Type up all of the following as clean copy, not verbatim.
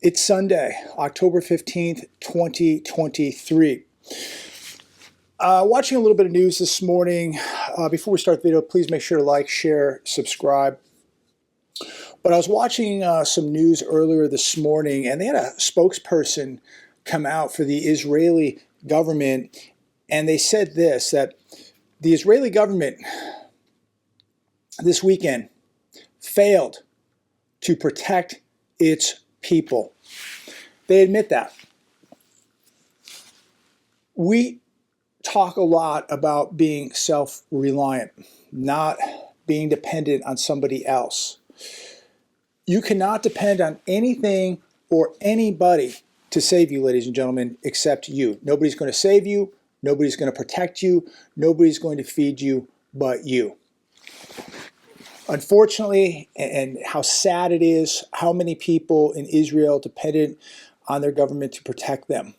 It's Sunday, October 15th, 2023. Watching a little bit of news this morning. Before we start the video, please make sure to like, share, subscribe. But I was watching some news earlier this morning, and they had a spokesperson come out for the Israeli government, and they said this, that the Israeli government this weekend failed to protect its people. They admit that. We talk a lot about being self-reliant, not being dependent on somebody else. You cannot depend on anything or anybody to save you, ladies and gentlemen, except you. Nobody's going to save you. Nobody's going to protect you. Nobody's going to feed you but you. Unfortunately, and how sad it is, how many people in Israel depended on their government to protect them.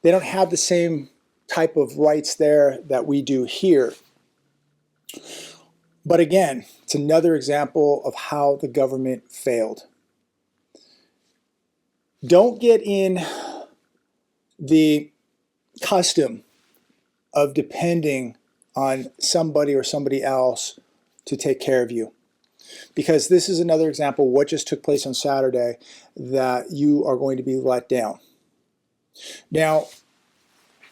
They don't have the same type of rights there that we do here. But again, it's another example of how the government failed. Don't get in the custom of depending on somebody or somebody else to take care of you. Because this is another example of what just took place on Saturday, that you are going to be let down. Now,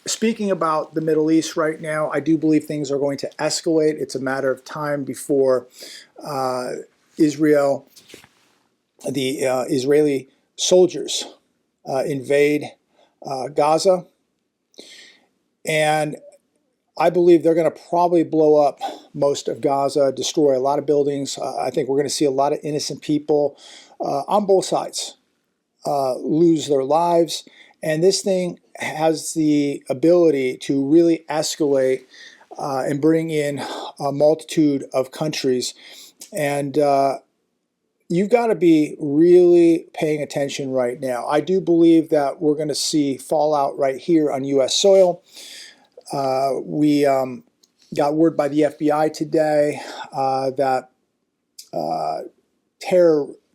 speaking about the Middle East right now, I do believe things are going to escalate. It's a matter of time before Israel, the Israeli soldiers invade Gaza. And I believe they're going to probably blow up most of Gaza, destroy a lot of buildings. I think we're going to see a lot of innocent people on both sides lose their lives. And this thing has the ability to really escalate and bring in a multitude of countries. And you've got to be really paying attention right now. I do believe that we're going to see fallout right here on U.S. soil. We got word by the FBI today that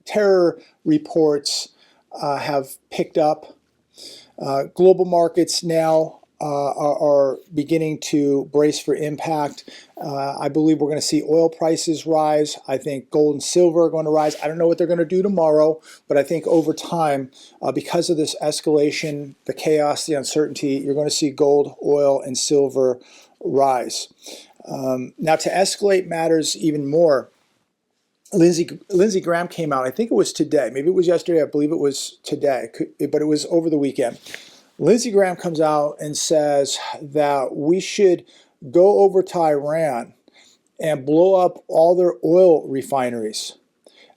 terror reports have picked up. Global markets now are beginning to brace for impact. I believe we're going to see oil prices rise. I think gold and silver are going to rise. I don't know what they're going to do tomorrow, but I think over time, because of this escalation, the chaos, the uncertainty, you're going to see gold, oil, and silver rise. Now, to escalate matters even more, Lindsey Graham came out, I think it was today, maybe it was yesterday, I believe it was today, but it was over the weekend. Lindsey Graham comes out and says that we should go over to Iran and blow up all their oil refineries.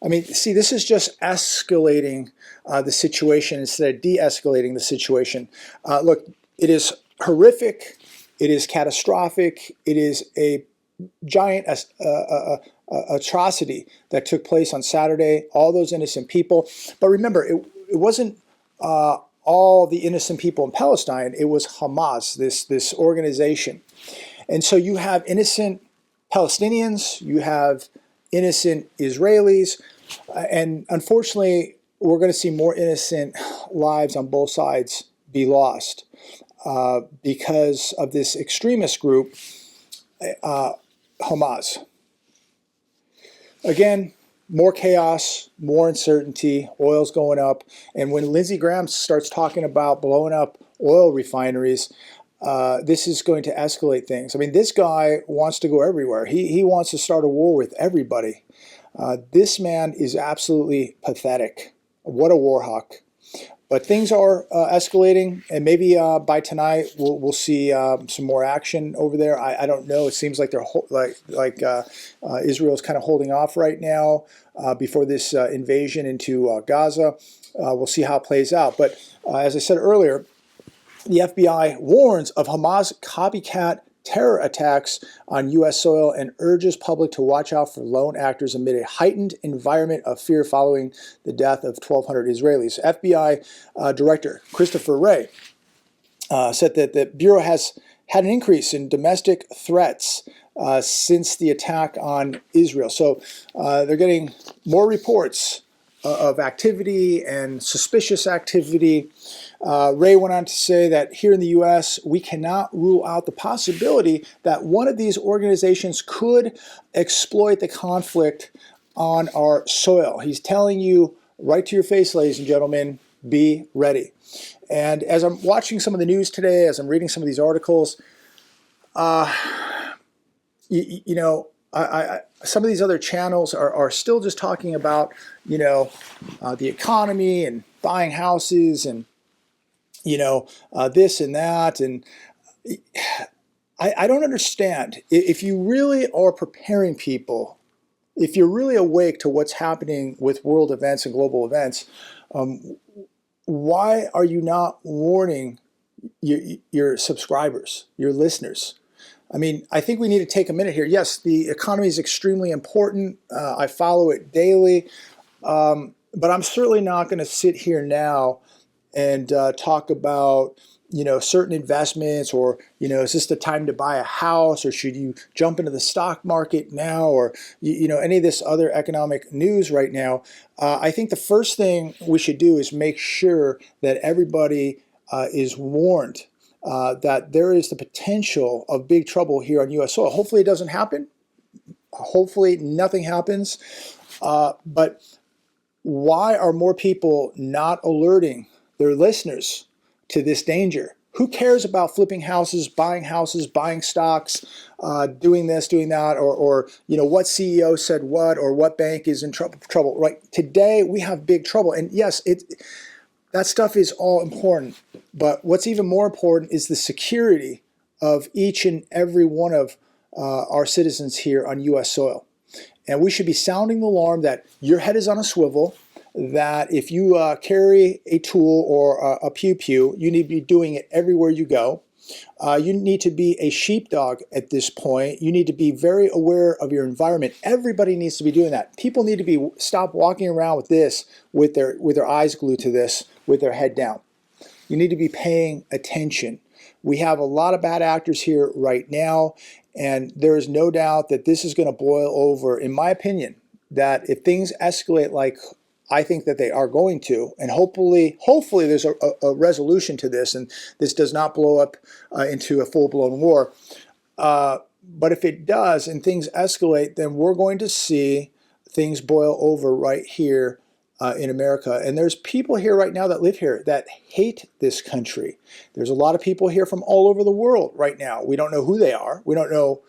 I mean, see, this is just escalating the situation instead of de-escalating the situation. Look, it is horrific. It is catastrophic. It is a giant atrocity that took place on Saturday, all those innocent people. But remember, it wasn't all the innocent people in Palestine. It was Hamas, this organization. And so you have innocent Palestinians, you have innocent Israelis, and unfortunately, we're going to see more innocent lives on both sides be lost because of this extremist group, Hamas. Again, more chaos, more uncertainty, oil's going up. And when Lindsey Graham starts talking about blowing up oil refineries, this is going to escalate things. I mean, this guy wants to go everywhere. He wants to start a war with everybody. This man is absolutely pathetic. What a war hawk. But things are escalating, and maybe by tonight we'll see some more action over there. I don't know. It seems like they're Israel's kind of holding off right now before this invasion into Gaza. We'll see how it plays out. But as I said earlier, the FBI warns of Hamas copycat terror attacks on U.S. soil and urges public to watch out for lone actors amid a heightened environment of fear following the death of 1,200 Israelis. FBI Director Christopher Wray said that the Bureau has had an increase in domestic threats since the attack on Israel. So they're getting more reports of activity and suspicious activity. Ray went on to say that here in the U.S., we cannot rule out the possibility that one of these organizations could exploit the conflict on our soil. He's telling you right to your face, ladies and gentlemen, be ready. And as I'm watching some of the news today, as I'm reading some of these articles, you know, some of these other channels are still just talking about, you know, the economy and buying houses and, you know, this and that. And I don't understand. If you really are preparing people, if you're really awake to what's happening with world events and global events, why are you not warning your subscribers, your listeners? I mean, I think we need to take a minute here. Yes, the economy is extremely important. I follow it daily. But I'm certainly not going to sit here now and talk about, you know, certain investments, or, you know, is this the time to buy a house, or should you jump into the stock market now, or, you know, any of this other economic news right now. I think the first thing we should do is make sure that everybody is warned that there is the potential of big trouble here on U.S. soil. Hopefully it doesn't happen. Hopefully nothing happens. But why are more people not alerting their listeners to this danger? Who cares about flipping houses, buying stocks, doing this, doing that, or you know, what CEO said what, or what bank is in trouble? Right? Today we have big trouble, and yes, that stuff is all important. But what's even more important is the security of each and every one of our citizens here on U.S. soil. And we should be sounding the alarm that your head is on a swivel, that if you carry a tool or a pew-pew, you need to be doing it everywhere you go. You need to be a sheepdog at this point. You need to be very aware of your environment. Everybody needs to be doing that. People need to stop walking around with this, with their eyes glued to this, with their head down. You need to be paying attention. We have a lot of bad actors here right now, and there is no doubt that this is going to boil over, in my opinion, that if things escalate like I think that they are going to, and hopefully there's a resolution to this, and this does not blow up into a full-blown war. But if it does and things escalate, then we're going to see things boil over right here in America. And there's people here right now that live here that hate this country. There's a lot of people here from all over the world right now. We don't know who they are. We don't know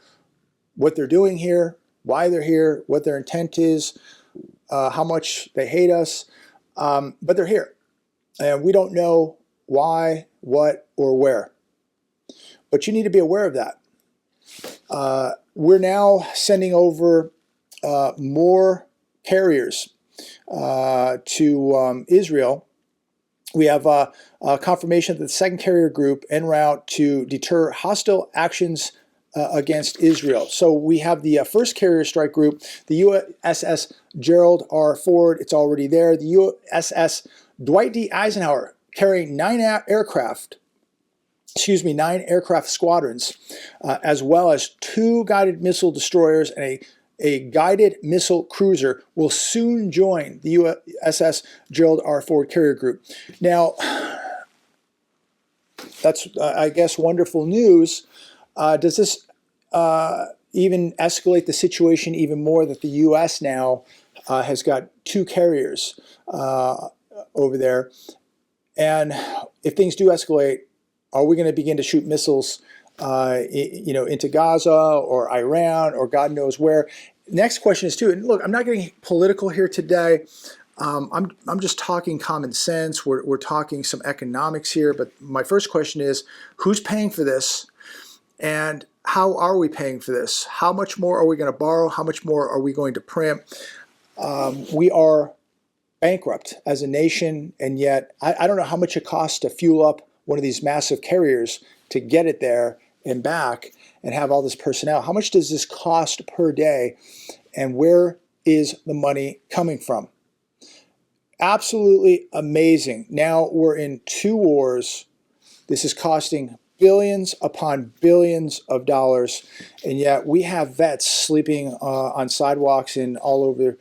what they're doing here, why they're here, what their intent is, how much they hate us, but they're here. And we don't know why, what, or where. But you need to be aware of that. We're now sending over more carriers to Israel. We have confirmation that the second carrier group en route to deter hostile actions against Israel. So we have the first carrier strike group, the USS Gerald R. Ford. It's already there. The USS Dwight D. Eisenhower, carrying 9 aircraft squadrons, as well as 2 guided missile destroyers and a guided missile cruiser, will soon join the USS Gerald R. Ford carrier group. Now, that's, I guess, wonderful news. Does this even escalate the situation even more that the U.S. now has got 2 carriers over there? And if things do escalate, are we going to begin to shoot missiles into Gaza or Iran or God knows where? Next question is too, and look, I'm not getting political here today. I'm just talking common sense. We're talking some economics here. But my first question is, who's paying for this? And how are we paying for this? How much more are we going to borrow? How much more are we going to print? We are bankrupt as a nation, and yet I don't know how much it costs to fuel up one of these massive carriers to get it there and back and have all this personnel. How much does this cost per day, and where is the money coming from? Absolutely amazing. Now we're in 2 wars. This is costing billions upon billions of dollars, and yet we have vets sleeping on sidewalks and all over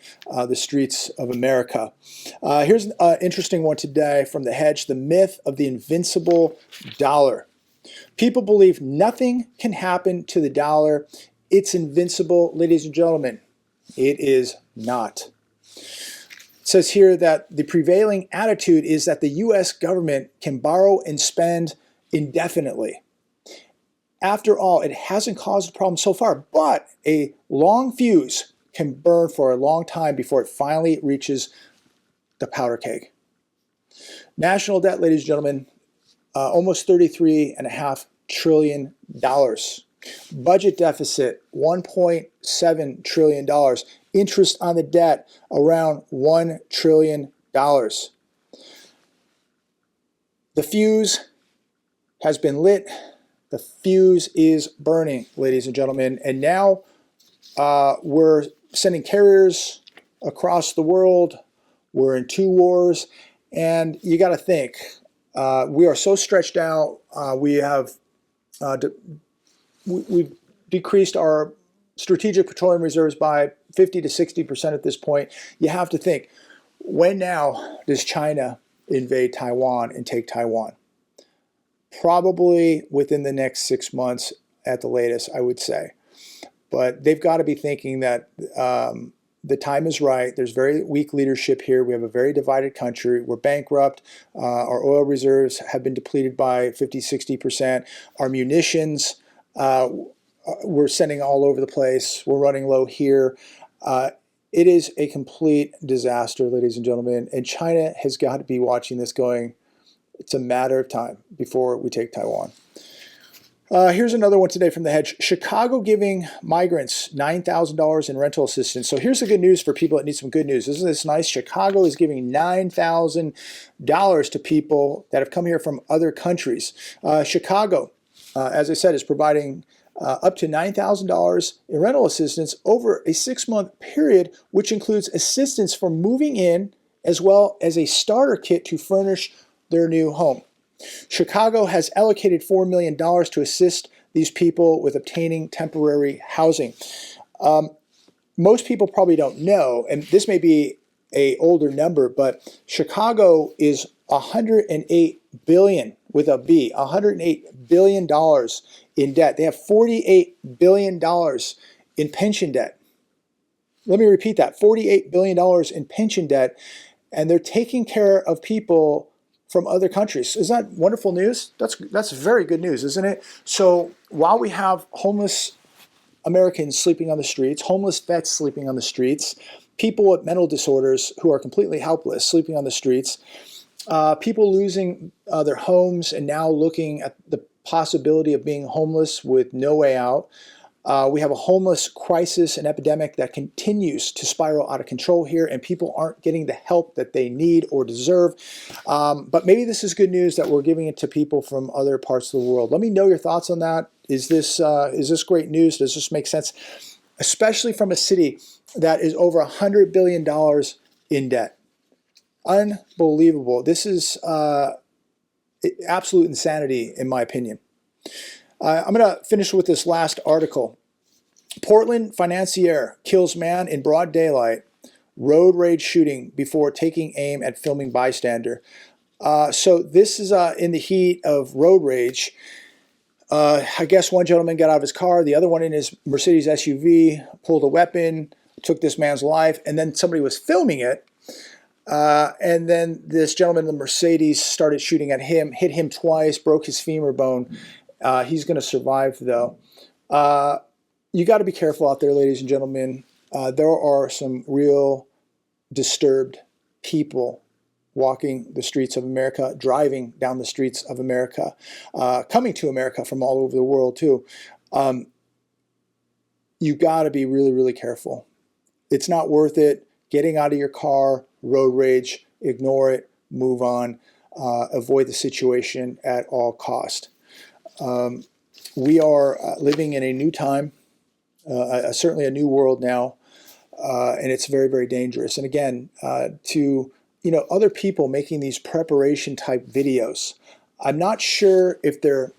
the streets of America. Here's an interesting one today from The Hedge, the myth of the invincible dollar. People believe nothing can happen to the dollar. It's invincible. Ladies and gentlemen, it is not. It says here that the prevailing attitude is that the U.S. government can borrow and spend indefinitely. After all, it hasn't caused a problem so far, but a long fuse can burn for a long time before it finally reaches the powder keg. National debt, ladies and gentlemen, almost $33.5 trillion. Budget deficit, $1.7 trillion. Interest on the debt, around $1 trillion. The fuse has been lit. The fuse is burning, ladies and gentlemen. And now we're sending carriers across the world. We're in 2 wars. And you got to think, we are so stretched out. We've decreased our strategic petroleum reserves by 50 to 60% at this point. You have to think, when now does China invade Taiwan and take Taiwan? Probably within the next 6 months at the latest, I would say. But they've got to be thinking that the time is right. There's very weak leadership here. We have a very divided country. We're bankrupt. Our oil reserves have been depleted by 50, 60%. Our munitions, we're sending all over the place. We're running low here. It is a complete disaster, ladies and gentlemen. And China has got to be watching this going, it's a matter of time before we take Taiwan. Here's another one today from The Hedge. Chicago giving migrants $9,000 in rental assistance. So here's the good news for people that need some good news. Isn't this nice? Chicago is giving $9,000 to people that have come here from other countries. Chicago, as I said, is providing up to $9,000 in rental assistance over a 6-month period, which includes assistance for moving in as well as a starter kit to furnish their new home. Chicago has allocated $4 million to assist these people with obtaining temporary housing. Most people probably don't know, and this may be an older number, but Chicago is $108 billion with a B, $108 billion in debt. They have $48 billion in pension debt. Let me repeat that, $48 billion in pension debt, and they're taking care of people from other countries. Isn't that wonderful news? That's very good news, isn't it? So while we have homeless Americans sleeping on the streets, homeless vets sleeping on the streets, people with mental disorders who are completely helpless sleeping on the streets, people losing their homes and now looking at the possibility of being homeless with no way out. We have a homeless crisis and epidemic that continues to spiral out of control here, and people aren't getting the help that they need or deserve. But maybe this is good news that we're giving it to people from other parts of the world. Let me know your thoughts on that. Is this great news? Does this make sense? Especially from a city that is over $100 billion in debt. Unbelievable. This is absolute insanity, in my opinion. I'm going to finish with this last article. Portland financier kills man in broad daylight, road rage shooting before taking aim at filming bystander. So this is in the heat of road rage. I guess one gentleman got out of his car, the other one in his Mercedes SUV, pulled a weapon, took this man's life, and then somebody was filming it. And then this gentleman in the Mercedes started shooting at him, hit him twice, broke his femur bone. He's going to survive, though. You got to be careful out there, ladies and gentlemen. There are some real disturbed people walking the streets of America, driving down the streets of America, coming to America from all over the world, too. You got to be really, really careful. It's not worth it. Getting out of your car, road rage, ignore it, move on, avoid the situation at all cost. We are living in a new time, certainly a new world now, and it's very, very dangerous. And again, to other people making these preparation type videos, I'm not sure if they're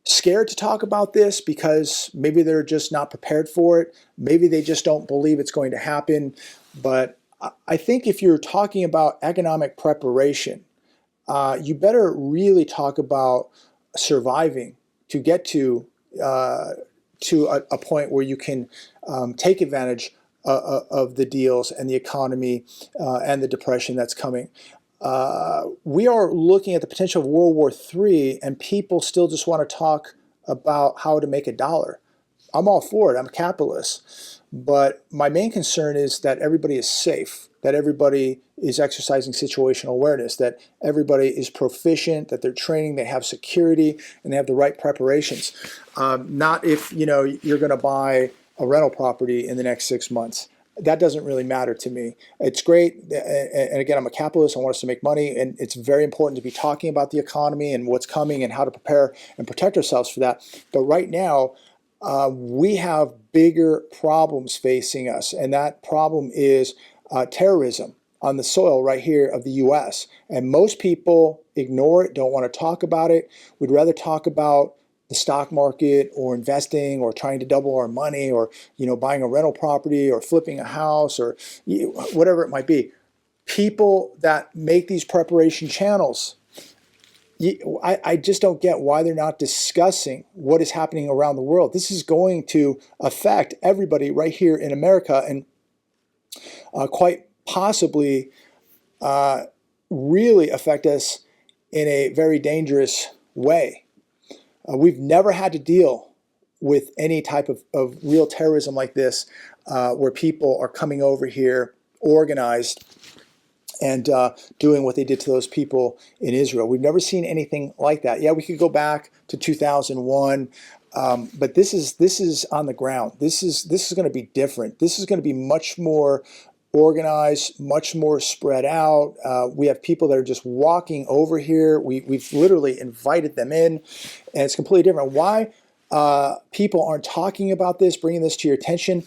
scared to talk about this because maybe they're just not prepared for it. Maybe they just don't believe it's going to happen. But I think if you're talking about economic preparation, you better really talk about surviving to get to a point where you can take advantage of the deals and the economy and the depression that's coming. We are looking at the potential of World War III, and people still just want to talk about how to make a dollar. I'm all for it. I'm a capitalist. But my main concern is that everybody is safe, that everybody is exercising situational awareness, that everybody is proficient, that they're training, they have security, and they have the right preparations. Not if you're going to buy a rental property in the next 6 months. That doesn't really matter to me. It's great, and again, I'm a capitalist. I want us to make money, and it's very important to be talking about the economy and what's coming and how to prepare and protect ourselves for that. But right now, we have bigger problems facing us, and that problem is terrorism on the soil right here of the U.S. And most people ignore it, don't want to talk about it. We'd rather talk about the stock market or investing or trying to double our money or buying a rental property or flipping a house or whatever it might be. People that make these preparation channels, I just don't get why they're not discussing what is happening around the world. This is going to affect everybody right here in America and quite possibly really affect us in a very dangerous way. We've never had to deal with any type of real terrorism like this where people are coming over here organized and doing what they did to those people in Israel. We've never seen anything like that. Yeah, we could go back to 2001, but this is on the ground. This is going to be different. This is going to be much more organized, much more spread out. We have people that are just walking over here. We've literally invited them in, and it's completely different. Why people aren't talking about this, bringing this to your attention,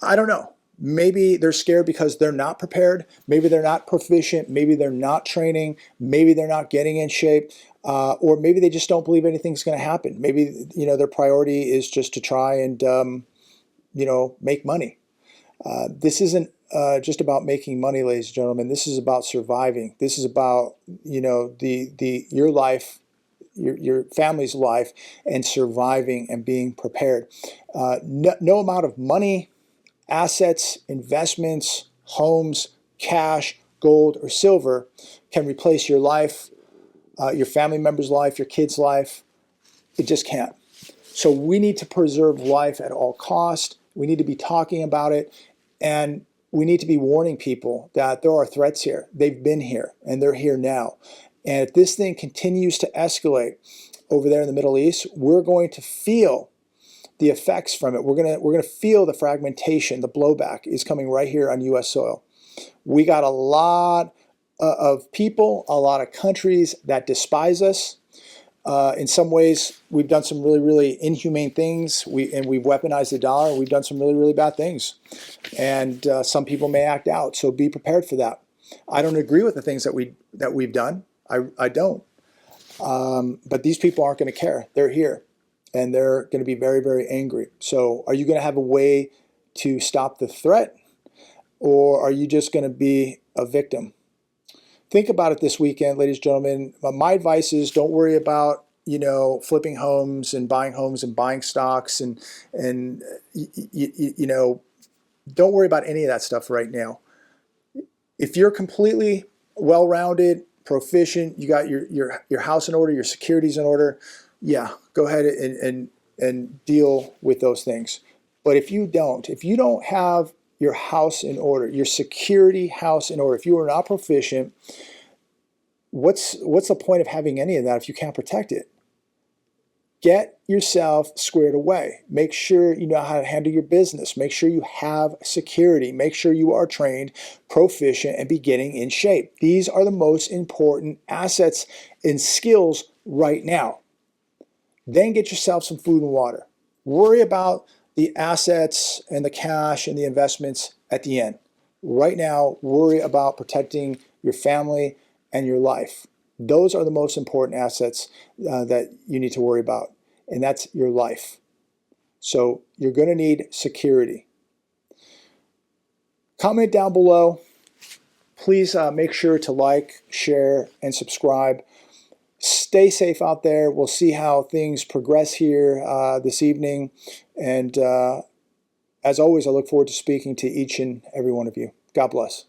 I don't know. Maybe they're scared because they're not prepared. Maybe they're not proficient. Maybe they're not training. Maybe they're not getting in shape. Or maybe they just don't believe anything's going to happen. Maybe their priority is just to try and make money. This isn't just about making money, ladies and gentlemen. This is about surviving. This is about your life, your family's life, and surviving and being prepared. No amount of money, assets, investments, homes, cash, gold, or silver can replace your life, your family member's life, your kid's life. It just can't. So we need to preserve life at all costs. We need to be talking about it, and we need to be warning people that there are threats here. They've been here, and they're here now. And if this thing continues to escalate over there in the Middle East, we're going to feel the effects from it. We're gonna feel the fragmentation, the blowback is coming right here on U.S. soil. We got a lot of people, a lot of countries that despise us. In some ways, we've done some really, really inhumane things. We've weaponized the dollar. We've done some really, really bad things. And some people may act out. So be prepared for that. I don't agree with the things that we've done. I don't. But these people aren't going to care. They're here. And they're going to be very, very angry. So are you going to have a way to stop the threat? Or are you just going to be a victim? Think about it this weekend, ladies and gentlemen. My advice is don't worry about, flipping homes and buying stocks and don't worry about any of that stuff right now. If you're completely well-rounded, proficient, you got your house in order, your securities in order, yeah, go ahead and deal with those things. But if you don't have your house in order, your security house in order, if you are not proficient, what's the point of having any of that if you can't protect it? Get yourself squared away. Make sure you know how to handle your business. Make sure you have security. Make sure you are trained, proficient, and be getting in shape. These are the most important assets and skills right now. Then get yourself some food and water. Worry about the assets and the cash and the investments at the end. Right now, worry about protecting your family and your life. Those are the most important assets that you need to worry about. and that's your life. So you're going to need security. Comment down below. Please make sure to like, share, and subscribe. Stay safe out there. We'll see how things progress here this evening. And as always, I look forward to speaking to each and every one of you. God bless.